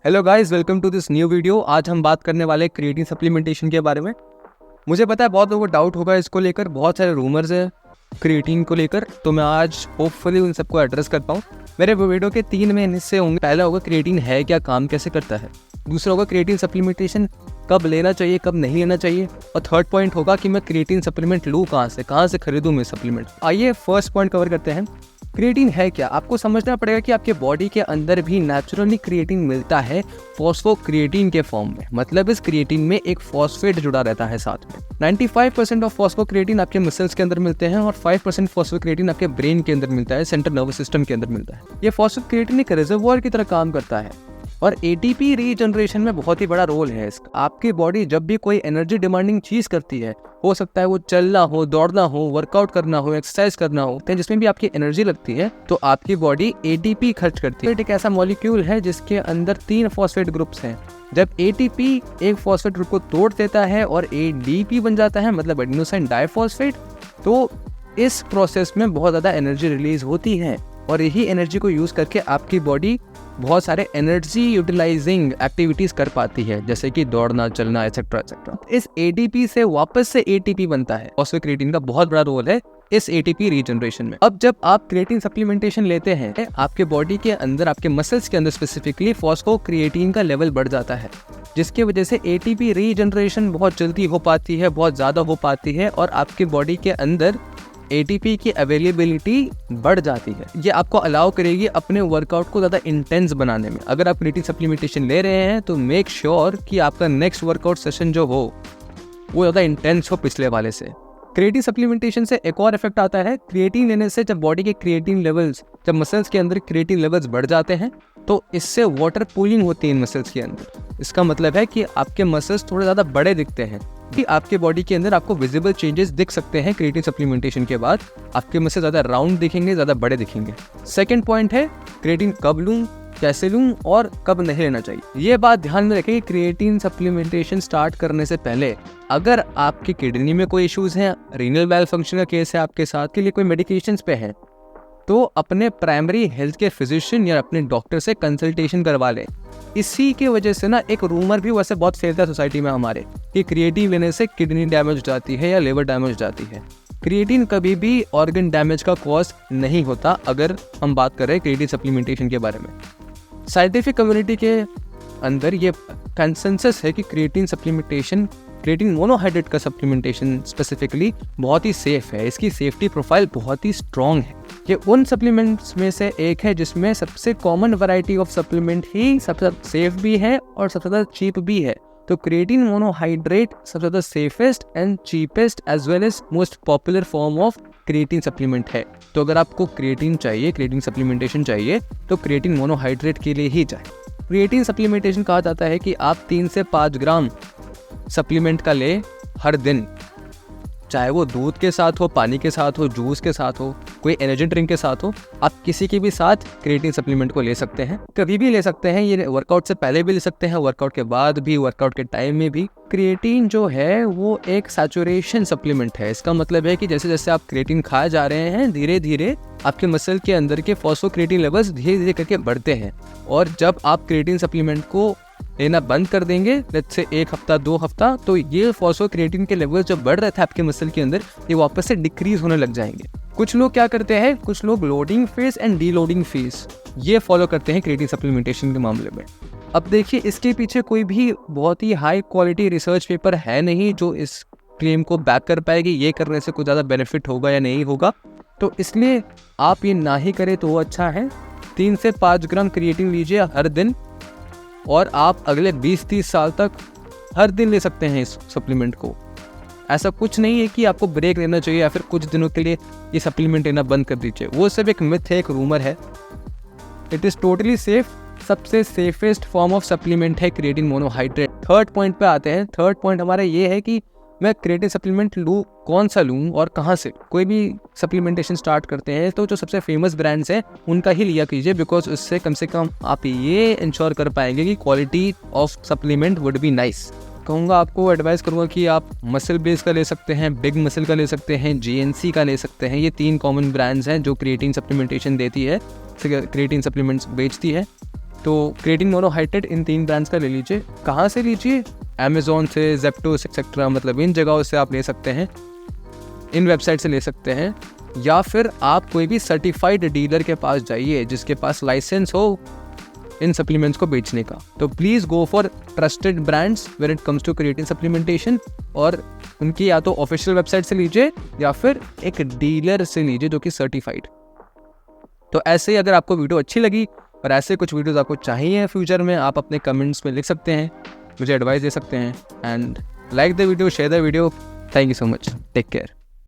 Hello guys, welcome to this new video. आज हम बात करने वाले क्रिएटिन सप्लीमेंटेशन के बारे में। मुझे पता है बहुत लोगों को डाउट होगा इसको लेकर, बहुत सारे रूमर्स है क्रिएटिन को लेकर, तो मैं आज होपफुली उन सबको एड्रेस कर पाऊँ। मेरे वीडियो के 3 मेन हिस्से होंगे। पहला होगा क्रिएटिन है क्या, काम कैसे करता है। दूसरा होगा क्रिएटिन सप्लीमेंटेशन कब लेना चाहिए, कब नहीं लेना चाहिए। और थर्ड पॉइंट होगा कि मैं क्रिएटिन सप्लीमेंट लूँ कहाँ से खरीदूँ मैं सप्लीमेंट। आइए फर्स्ट पॉइंट कवर करते हैं। क्रिएटिन है क्या। आपको समझना पड़ेगा कि आपके बॉडी के अंदर भी नेचुरली क्रिएटिन मिलता है फॉस्फोक्रिएटिन के फॉर्म में। मतलब इस क्रिएटिन में एक फॉस्फेट जुड़ा रहता है साथ में। 95% ऑफ फॉस्फोक्रिएटिन आपके मसल्स के अंदर मिलते हैं और 5% फॉस्फोक्रिएटिन आपके ब्रेन के अंदर मिलता है, सेंट्रल नर्वस सिस्टम के अंदर मिलता है। ये फॉस्फोक्रिएटिन एक रिजर्वोयर की तरह काम करता है और एटीपी रीजनरेशन में बहुत ही बड़ा रोल है इसका। आपकी बॉडी जब भी कोई एनर्जी डिमांडिंग चीज करती है, हो सकता है वो चलना हो, दौड़ना हो, वर्कआउट करना हो, एक्सरसाइज करना हो, जिसमें भी आपकी एनर्जी लगती है, तो आपकी बॉडी एटीपी खर्च करती है। एक ऐसा मॉलिक्यूल है जिसके अंदर 3 फॉस्फेट ग्रुप्स हैं। जब एटीपी एक फॉस्फेट ग्रुप को तोड़ देता है और एडीपी बन जाता है, मतलब एडिनोसाइन डाइफॉस्फेट, तो इस प्रोसेस में बहुत ज्यादा एनर्जी रिलीज होती है और यही एनर्जी को यूज करके आपकी बॉडी बहुत सारे एनर्जी यूटिलाइजिंग एक्टिविटीज कर पाती है, जैसे कि दौड़ना, चलना, एक्सेट्रा एक्सेट्रा। इस एडीपी से वापस से एटीपी बनता है। फॉस्फोक्रिएटिन का बहुत बड़ा रोल है इस एटीपी रीजनरेशन में। अब जब आप क्रिएटिन सप्लीमेंटेशन लेते हैं, आपके बॉडी के अंदर, आपके मसल्स के अंदर स्पेसिफिकली फॉस्फोक्रिएटिन का लेवल बढ़ जाता है, जिसकी वजह से एटीपी रीजनरेशन बहुत जल्दी हो पाती है, बहुत ज्यादा हो पाती है और आपकी बॉडी के अंदर एटीपी की अवेलेबिलिटी बढ़ जाती है। ये आपको अलाउ करेगी अपने वर्कआउट को ज़्यादा इंटेंस बनाने में। अगर आप क्रिएटिन सप्लीमेंटेशन ले रहे हैं तो मेक श्योर कि आपका नेक्स्ट वर्कआउट सेशन जो हो वो ज़्यादा इंटेंस हो पिछले वाले से। क्रिएटिन सप्लीमेंटेशन से एक और इफेक्ट आता है। क्रिएटिन लेने से जब बॉडी के क्रिएटिन लेवल्स, जब मसल्स के अंदर क्रिएटिन लेवल्स बढ़ जाते हैं, तो इससे वाटर पूलिंग होती है इन मसल्स के अंदर। इसका मतलब है कि आपके मसल्स थोड़े ज़्यादा बड़े दिखते हैं, कि आपके बॉडी के अंदर आपको विजिबल चेंजेस दिख सकते हैं। क्रिएटिन सप्लीमेंटेशन के बाद आपके मसल ज़्यादा राउंड दिखेंगे, ज़्यादा बड़े दिखेंगे। सेकंड पॉइंट है क्रिएटिन कब लूँ, कैसे लूँ और कब नहीं लेना चाहिए। ये बात ध्यान में रखें कि क्रिएटिन सप्लीमेंटेशन स्टार्ट करने से पहले अगर आपकी किडनी में कोई इश्यूज हैं, रीनल वेल फंक्शन का केस है आपके साथ, के लिए कोई मेडिकेशंस पे है, तो अपने प्राइमरी हेल्थ के फिजिशियन या अपने डॉक्टर से कंसल्टेशन करवा लें। इसी की वजह से ना एक रूमर भी वैसे बहुत फैलता है सोसाइटी में हमारे, कि क्रिएटिन लेने से किडनी डैमेज हो जाती है या लिवर डैमेज हो जाती है। क्रिएटिन कभी भी ऑर्गन डैमेज का कॉज नहीं होता। अगर हम बात कर रहे हैं क्रिएटिन सप्लीमेंटेशन के बारे में, साइंटिफिक कम्युनिटी के अंदर ये कंसेंसस है कि क्रिएटिन सप्लीमेंटेशन, क्रिएटिन मोनोहाइड्रेट का सप्लीमेंटेशन स्पेसिफिकली बहुत ही सेफ है। इसकी सेफ्टी प्रोफाइल बहुत ही स्ट्रॉन्ग है। ये उन सप्लीमेंट्स में से एक है जिसमें सबसे कॉमन वैरायटी ऑफ सप्लीमेंट ही सबसे सेफ भी है और सबसे ज़्यादा चीप भी है। तो क्रिएटिन मोनोहाइड्रेट सबसे ज़्यादा safest and cheapest as well as most popular form of creatine supplement है। तो अगर आपको क्रिएटिन चाहिए, क्रिएटिन सप्लीमेंटेशन चाहिए, तो क्रिएटिन मोनोहाइड्रेट के लिए ही जाए। क्रिएटिन सप्लीमेंटेशन कहा जाता है कि आप 3 से 5 ग्राम सप्लीमेंट का ले हर दिन, चाहे वो दूध के साथ हो, पानी के साथ हो, जूस के साथ हो, कोई एनर्जी ड्रिंक के साथ हो, आप किसी के भी साथ क्रिएटिन सप्लीमेंट को ले सकते हैं। कभी भी ले सकते हैं। ये वर्कआउट से पहले भी ले सकते हैं, वर्कआउट के बाद भी, वर्कआउट के टाइम में भी। क्रिएटिन जो है वो एक सैचुरेशन सप्लीमेंट है। इसका मतलब है कि जैसे जैसे आप क्रिएटिन खाए जा रहे हैं, धीरे धीरे आपके मसल के अंदर के फॉस्फोक्रिएटिन लेवल्स धीरे धीरे करके बढ़ते हैं। और जब आप क्रिएटिन सप्लीमेंट को लेना बंद कर देंगे, लेट्स से 1 हफ्ता 2 हफ्ता, तो ये फॉस्फोक्रिएटिन के लेवल जो बढ़ रहे थे आपके मसल के अंदर, ये वापस से डिक्रीज होने लग जाएंगे। कुछ लोग क्या करते हैं, कुछ लोग लोडिंग फेज एंड डीलोडिंग फेज ये फॉलो करते हैं क्रिएटिन सप्लीमेंटेशन के मामले में। अब देखिए, इसके पीछे कोई भी बहुत ही हाई क्वालिटी रिसर्च पेपर है नहीं जो इस क्लेम को बैक कर पाएगी ये करने से कुछ ज़्यादा बेनिफिट होगा या नहीं होगा। तो इसलिए आप ये ना ही करें तो अच्छा है। 3 से 5 ग्राम क्रिएटिन लीजिए हर दिन और आप अगले 20-30 साल तक हर दिन ले सकते हैं इस सप्लीमेंट को। ऐसा कुछ नहीं है कि आपको ब्रेक लेना चाहिए या फिर कुछ दिनों के लिए ये सप्लीमेंट लेना बंद कर दीजिए। वो सब एक मिथ है, एक रूमर है। It is totally safe. सबसे सेफेस्ट फॉर्म ऑफ सप्लीमेंट है क्रिएटिन मोनोहाइड्रेट। थर्ड पॉइंट पे आते हैं। थर्ड पॉइंट हमारा ये है कि मैं क्रिएटिन सप्लीमेंट लूँ, कौन सा लूँ और कहाँ से। कोई भी सप्लीमेंटेशन स्टार्ट करते हैं तो जो सबसे फेमस ब्रांड्स हैं उनका ही लिया कीजिए, बिकॉज उससे कम से कम आप ये इंश्योर कर पाएंगे कि quality of supplement would be nice. कहूँगा, आपको एडवाइस करूँगा कि आप मसल बेस का ले सकते हैं, बिग मसल का ले सकते हैं, जीएनसी का ले सकते हैं। ये 3 कॉमन ब्रांड्स हैं जो क्रिएटिन सप्लीमेंटेशन देती है, क्रिएटिन सप्लीमेंट्स बेचती है। तो क्रिएटिन मोनोहाइड्रेट इन 3 ब्रांड्स का ले लीजिए। कहाँ से लीजिए? अमेज़ॉन से, ज़ेप्टोस एक्सेट्रा, मतलब इन जगहों से आप ले सकते हैं, इन वेबसाइट से ले सकते हैं। या फिर आप कोई भी सर्टिफाइड डीलर के पास जाइए जिसके पास लाइसेंस हो इन सप्लीमेंट्स को बेचने का। तो please go for trusted brands when it comes to creatine supplementation, और उनकी या तो ऑफिशियल वेबसाइट से लीजिए या फिर एक डीलर से लीजिए जो कि सर्टिफाइड। तो ऐसे ही अगर आपको वीडियो अच्छी लगी और ऐसे कुछ वीडियोस आपको चाहिए फ्यूचर में, आप अपने कमेंट्स में लिख सकते हैं, मुझे एडवाइस दे सकते हैं। And like the video, share the video. Thank you so much, take care.